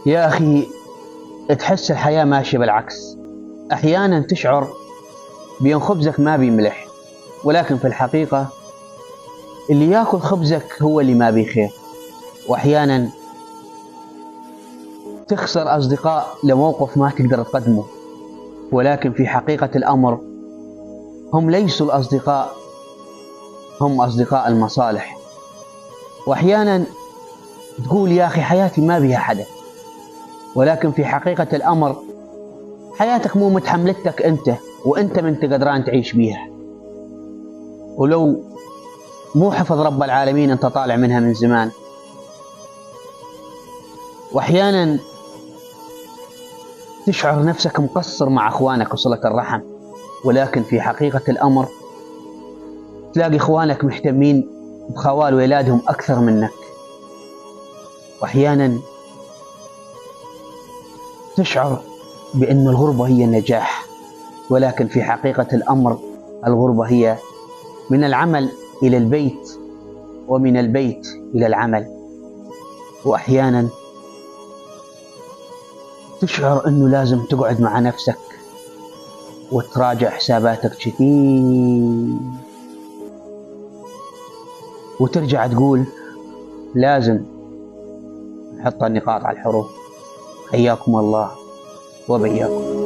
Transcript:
يا أخي، تحس الحياة ماشية بالعكس. أحيانا تشعر بأن خبزك ما بيملح، ولكن في الحقيقة اللي ياكل خبزك هو اللي ما بيه خير. وأحيانا تخسر أصدقاء لموقف ما تقدر تقدمه، ولكن في حقيقة الأمر هم ليسوا الأصدقاء، هم أصدقاء المصالح. وأحيانا تقول يا أخي حياتي ما بيها حدا، ولكن في حقيقة الأمر حياتك مو متحملتك أنت، وأنت من قدران تعيش بيها. ولو مو حفظ رب العالمين أنت طالع منها من زمان. وأحيانا تشعر نفسك مقصر مع أخوانك وصلة الرحم، ولكن في حقيقة الأمر تلاقي إخوانك مهتمين بخوال ولادهم أكثر منك. وأحيانا تشعر بأن الغربة هي النجاح، ولكن في حقيقة الأمر الغربة هي من العمل إلى البيت، ومن البيت إلى العمل. وأحيانا تشعر أنه لازم تقعد مع نفسك وتراجع حساباتك كثير، وترجع تقول لازم نحط النقاط على الحروف. حياكم الله وبياكم.